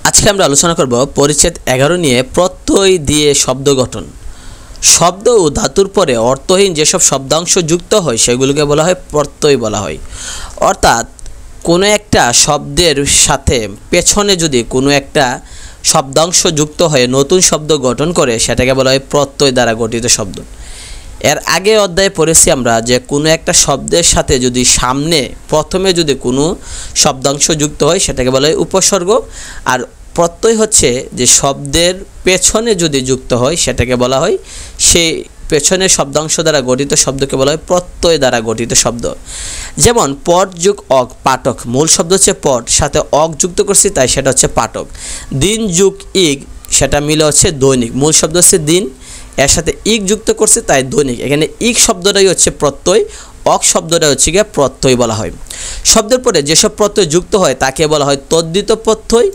আজকে আমরা আলোচনা করব পরিচ্ছেদ 11 নিয়ে প্রত্যয় দিয়ে শব্দ গঠন। শব্দ ও ধাতুর পরে অর্থহীন যেসব শব্দাংশ যুক্ত হয় সেগুলোকে বলা হয় প্রত্যয় বলা হয়। অর্থাৎ কোনো একটা শব্দের সাথে পেছনে যদি কোনো একটা শব্দাংশ যুক্ত হয়ে নতুন শব্দ গঠন করে সেটাকে বলা হয় প্রত্যয় দ্বারা গঠিত শব্দ। এর আগে অধ্যায়ে পড়েছি আমরা যে কোনো একটা শব্দের সাথে যদি সামনে প্রথমে যদি কোনো শব্দাংশ যুক্ত হয় সেটাকে বলা হয় উপসর্গ, আর প্রত্যয় হচ্ছে যে শব্দের পেছনে যদি যুক্ত হয় সেটাকে বলা হয় সেই পেছনের শব্দাংশ দ্বারা গঠিত শব্দকে বলা হয় প্রত্যয় দ্বারা গঠিত শব্দ। যেমন পট যুগ অক পাঠক, মূল শব্দ হচ্ছে পট, সাথে অক যুক্ত করছি তাই সেটা হচ্ছে পাঠক। দিন যুগ ইগ, সেটা মিলে হচ্ছে দৈনিক, মূল শব্দ হচ্ছে দিন, এর সাথে ইক যুক্ত করছে তাই দৈনিক। এখানে ইক শব্দটাই হচ্ছে প্রত্যয়, অক শব্দটা হচ্ছে গিয়ে প্রত্যয় বলা হয়। শব্দের পরে যেসব প্রত্যয় যুক্ত হয় তাকে বলা হয় তদ্ধিত প্রত্যয়।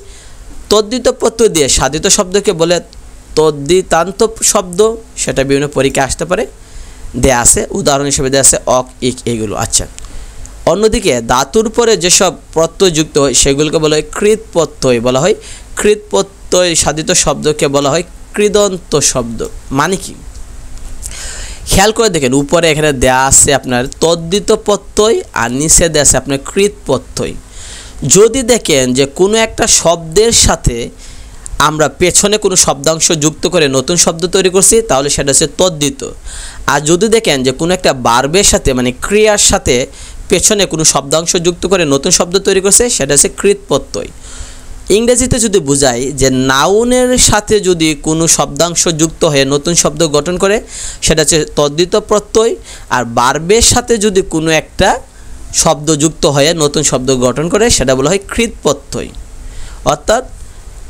তদ্ধিত প্রত্যয় দিয়ে সাধিত শব্দকে বলে তদ্ধিতান্ত শব্দ, সেটা বিভিন্ন পরীক্ষায় আসতে পারে, দেয়া আছে, উদাহরণ হিসেবে দেয়া আছে অক ইক এগুলো। আচ্ছা, অন্যদিকে ধাতুর পরে যেসব প্রত্যয় যুক্ত হয় সেগুলোকে বলা হয় কৃত প্রত্যয় বলা হয়। কৃত প্রত্যয় সাধিত শব্দকে বলা হয় কৃদন্ত শব্দ। মানে কি খেয়াল করে দেখেন, উপরে এখানে দেয়া আছে আপনার তদ্ধিত প্রত্যয় আর নিচে দেয়া আছে আপনার কৃত প্রত্যয়। যদি দেখেন যে কোনো একটা শব্দের সাথে আমরা পেছনে কোনো শব্দাংশ যুক্ত করে নতুন শব্দ তৈরি করছি তাহলে সেটা হচ্ছে তদ্ধিত। আর যদি দেখেন যে কোনো একটা বার্বের সাথে মানে ক্রিয়ার সাথে পেছনে কোনো শব্দাংশ যুক্ত করে নতুন শব্দ তৈরি করছে সেটা হচ্ছে কৃত প্রত্যয়। ইংরেজিতে যদি বোঝাই যে নাউনের সাথে যদি কোনো শব্দাংশ যুক্ত হয়ে নতুন শব্দ গঠন করে সেটা হচ্ছে তদ্ধিত প্রত্যয়, আর বার্বের সাথে যদি কোনো একটা শব্দ যুক্ত হয়ে নতুন শব্দ গঠন করে সেটা বলা হয় কৃত প্রত্যয়। অর্থাৎ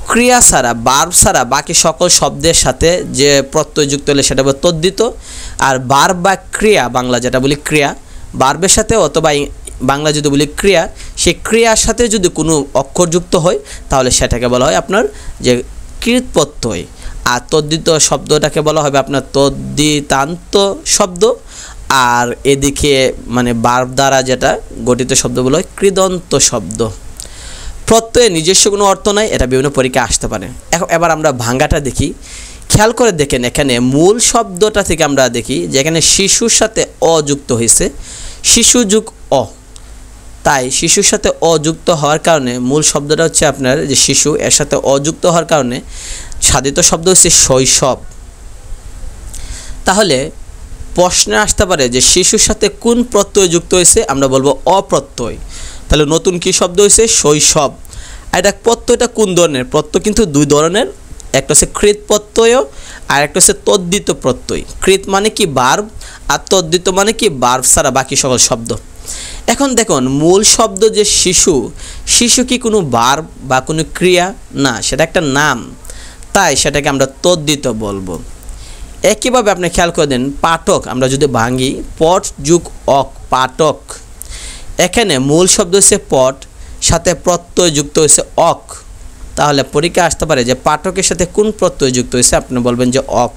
ক্রিয়া ছাড়া বার্ব ছাড়া বাকি সকল শব্দের সাথে যে প্রত্যয় যুক্ত হলে সেটা বলে তদ্ধিত, আর বার্ব বা ক্রিয়া বাংলা যেটা বলি ক্রিয়া, বার্বের সাথে অথবা বাংলা যদি বলি ক্রিয়া, সেই ক্রিয়ার সাথে যদি কোনো অক্ষর যুক্ত হয় তাহলে সেটাকে বলা হয় আপনার যে কৃত প্রত্যয়। আর তদ্ধিত শব্দটাকে বলা হবে আপনার তদ্ধিতান্ত শব্দ, আর এদিকে মানে বার্ব দ্বারা যেটা গঠিত শব্দ বলা হয় কৃদন্ত শব্দ। প্রত্যয়ের নিজস্ব কোনো অর্থ নাই, এটা বিভিন্ন পরীক্ষায় আসতে পারে। এবার আমরা ভাঙ্গাটা দেখি। খেয়াল করে দেখেন, এখানে মূল শব্দটা থেকে আমরা দেখি যে এখানে শিশুর সাথে অ যুক্ত হয়েছে, শিশু যুগ অ, তাই শিশুর সাথে অযুক্ত হওয়ার কারণে মূল শব্দটা হচ্ছে আপনার যে শিশু, এর সাথে অযুক্ত হওয়ার কারণে সাধিত শব্দ হচ্ছে শৈশব। তাহলে প্রশ্নে আসতে পারে যে শিশুর সাথে কোন প্রত্যয় যুক্ত হয়েছে, আমরা বলবো অপ্রত্যয়। তাহলে নতুন কি শব্দ হয়েছে শৈশব। আর এটা প্রত্যয়টা কোন ধরনের? প্রত্যয় কিন্তু দুই ধরনের, একটা হচ্ছে কৃত প্রত্যয় আর একটা হচ্ছে তদ্ধিত প্রত্যয়। কৃত মানে কি বার্ব, আর তদ্ধিত মানে কি বার্ব ছাড়া বাকি সকল শব্দ। এখন দেখুন মূল শব্দ যে শিশু, শিশু কি কোনো বার্ব বা কোনো ক্রিয়া? না, সেটা একটা নাম, তাই সেটাকে আমরা তদ্ধিত বলবো। একইভাবে আপনি খেয়াল করে দেন পাঠক, আমরা যদি ভাঙি পট যুগ অক পাঠক, এখানে মূল শব্দ হচ্ছে পট, সাথে প্রত্যয় যুক্ত হয়েছে অক। তাহলে পরীক্ষা আসতে পারে যে পাঠকের সাথে কোন প্রত্যয় যুক্ত হয়েছে, আপনি বলবেন যে অক।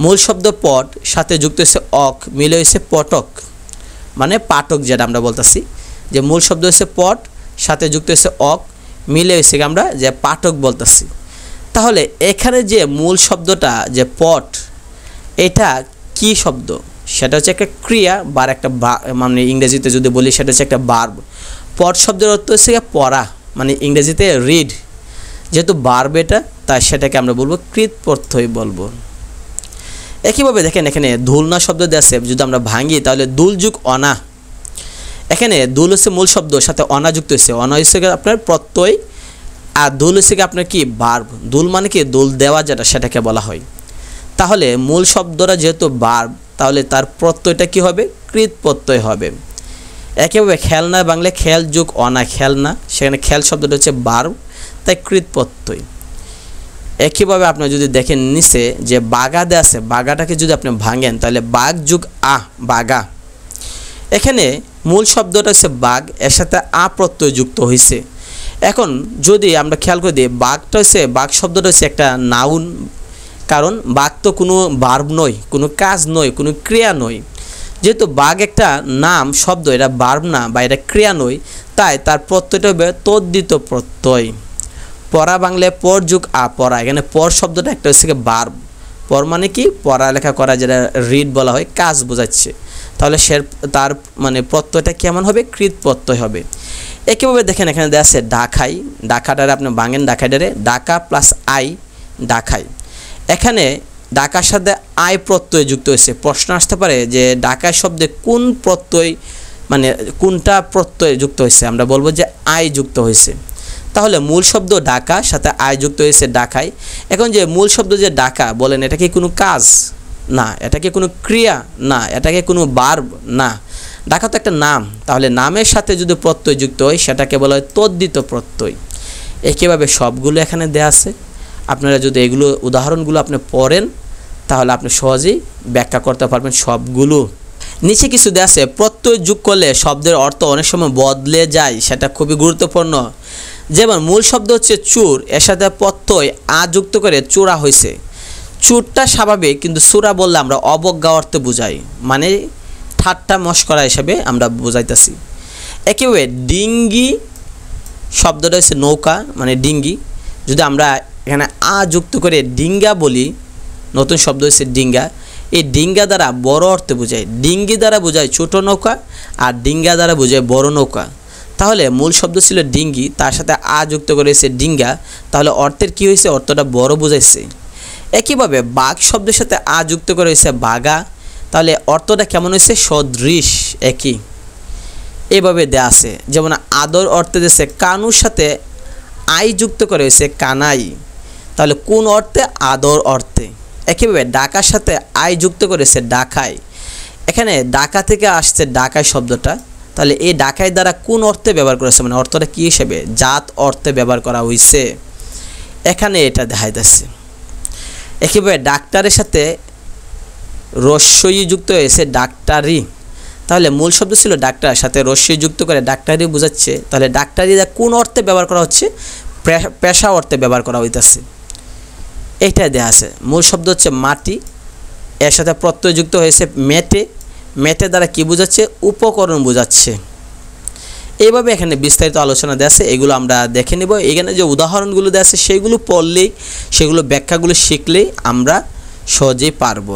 মূল শব্দ পট, সাথে যুক্ত হয়েছে অক, মিলে হয়েছে পটক, মানে পাঠক যেটা আমরা বলতেছি যে মূল শব্দ হচ্ছে পট, সাথে যুক্ত হয়েছে অক, মিলে হয়েছে আমরা যে পাঠক বলতেছি। তাহলে এখানে যে মূল শব্দটা যে পট, এটা কি শব্দ? সেটা হচ্ছে একটা ক্রিয়া বা একটা মানে ইংরেজিতে যদি বলি সেটা হচ্ছে একটা বার্ব। পট শব্দের অর্থ হচ্ছে পড়া, মানে ইংরেজিতে রিড, যেহেতু বার্ব এটা তাই সেটাকে আমরা বলবো কৃত প্রত্যয় বলবো। একইভাবে দেখেন এখানে ধুলনা শব্দ দেওয়া আছে, যদি আমরা ভাঙি তাহলে দুল যুগ অনা, এখানে দুল হচ্ছে মূল শব্দ, সাথে অনা যুক্ত হয়েছে, অনা হচ্ছে আপনার প্রত্যয়, আর দুল হচ্ছে আপনার কি বার্ব। দুল মানে কি দুল দেওয়া যেটা সেটাকে বলা হয়। তাহলে মূল শব্দটা যেহেতু বার্ব তাহলে তার প্রত্যয়টা কি হবে? কৃত প্রত্যয় হবে। একইভাবে খেলনা বাংলায় খেল যুগ অনা খেলনা, সেখানে খেল শব্দটা হচ্ছে বার্ব, তাই কৃত প্রত্যয়। একইভাবে আপনার যদি দেখেন নিচে যে বাগা দেয়া আছে, বাগাটাকে যদি আপনি ভাঙেন তাহলে বাঘ যুগ বাগা, এখানে মূল শব্দটা হচ্ছে বাঘ, এর সাথে প্রত্যয় যুক্ত হয়েছে। এখন যদি আমরা খেয়াল করে দিই বাঘটা হচ্ছে, বাঘ শব্দটা হচ্ছে একটা নাউন, কারণ বাঘ তো কোনো বার্ব নয়, কোনো কাজ নয়, কোনো ক্রিয়া নয়। যেহেতু বাঘ একটা নাম শব্দ, এটা বার্ব না বা এটা ক্রিয়া নয়, তাই তার প্রত্যয়টা হবে তদ্ধিত প্রত্যয়। পড়া বাংলায় পর যুগ পড়া, এখানে পর শব্দটা একটা হচ্ছে ভার্ব। পর মানে কি পড়ালেখা করা, যেটা রিড বলা হয়, কাজ বোঝাচ্ছে। তাহলে তার মানে প্রত্যয়টা কেমন হবে? কৃত প্রত্যয় হবে। একইভাবে দেখেন এখানে দেওয়া আছে ডাকাই, ডাকাটারে আপনি ভাঙেন, ডাকাইটারে ডাকা প্লাস আই, ডাকাই। এখানে ডাকার সাথে আই প্রত্যয় যুক্ত হয়েছে। প্রশ্ন আসতে পারে যে ডাকাই শব্দে কোন প্রত্যয় মানে কোনটা প্রত্যয় যুক্ত হয়েছে? আমরা বলবো যে আই যুক্ত হয়েছে। তাহলে মূল শব্দ ডাকা, সাথে আই যুক্ত হয়েছে ডাকাই। এখন যে মূল শব্দ যে ডাকা, বলেন এটা কি কোনো কাজ? না। এটা কি কোনো ক্রিয়া? না। এটা কি কোনো ভার্ব? না। ডাকা তো একটা নাম। তাহলে নামের সাথে যদি প্রত্যয় যুক্ত হয় সেটাকে বলা হয় তদ্ধিত প্রত্যয়। একইভাবে সবগুলো এখানে দেয়া আছে। আপনারা যদি এগুলো উদাহরণগুলো আপনি পড়েন তাহলে আপনি সহজেই ব্যাখ্যা করতে পারবেন সবগুলো। নিচে কিছু দেয়া আছে, প্রত্যয় যোগ করলে শব্দের অর্থ অনেক সময় বদলে যায়, সেটা খুবই গুরুত্বপূর্ণ। যেমন মূল শব্দ হচ্ছে চুর, এর সাথে প্রত্যয় আ যুক্ত করে চূড়া হয়েছে। চুরটা স্বাভাবিক, কিন্তু চূড়া বললে আমরা অবজ্ঞা অর্থে বুঝাই, মানে ঠাট্টা মশকরা হিসাবে আমরা বুঝাইতেছি। একইভাবে ডিঙ্গি শব্দটা হচ্ছে নৌকা, মানে ডিঙ্গি। যদি আমরা এখানে আ যুক্ত করে ডিঙ্গা বলি, নতুন শব্দ হচ্ছে ডিঙ্গা। এই ডিঙ্গা দ্বারা বড় অর্থে বোঝায়। ডিঙ্গি দ্বারা বোঝায় ছোট নৌকা, আর ডিঙ্গা দ্বারা বোঝায় বড় নৌকা। তাহলে মূল শব্দ ছিল ডিঙ্গি, তার সাথে আ যুক্ত করেছে ডিঙ্গা, তাহলে অর্থের কী হয়েছে? অর্থটা বড় বোঝাইছে। একইভাবে বাঘ শব্দের সাথে আ যুক্ত করে হয়েছে বাঘা, তাহলে অর্থটা কেমন হয়েছে? সদৃশ, একই। এভাবে দেয়া আছে। যেমন আদর অর্থে দিয়েছে কানুর সাথে আই যুক্ত করে হয়েছে কানাই, তাহলে কোন অর্থে? আদর অর্থে। একইভাবে ডাকার সাথে আই যুক্ত করেছে ডাকাই। এখানে ডাকা থেকে আসছে ডাকাই শব্দটা, তাহলে এই ডাকাই দ্বারা কোন অর্থে ব্যবহার করেছে? মানে অর্থটা কী হিসেবে? জাত অর্থে ব্যবহার করা হয়েছে। এখানে এটা দেখা যাচ্ছে। একইভাবে ডাক্তারের সাথে রস্যই যুক্ত হয়েছে ডাক্তারি, তাহলে মূল শব্দ ছিল ডাক্তার, সাথে রস্যই যুক্ত করে ডাক্তারি বোঝাচ্ছে। তাহলে ডাক্তারিটা কোন অর্থে ব্যবহার করা হচ্ছে? পেশা অর্থে ব্যবহার করা হইতেছে। এইটাই দেওয়া আছে। মূল শব্দ হচ্ছে মাটি, এর সাথে প্রত্যয় যুক্ত হয়েছে মেটে। মেটে দ্বারা কি বোঝাচ্ছে? উপকরণ বোঝাচ্ছে। এইভাবে এখানে বিস্তারিত আলোচনা দেওয়া আছে, এগুলো আমরা দেখে নেব। এখানে যে উদাহরণগুলো দেওয়া আছে সেগুলো পড়লেই, সেগুলো ব্যাখ্যাগুলো শিখলেই আমরা সহজেই পারবো।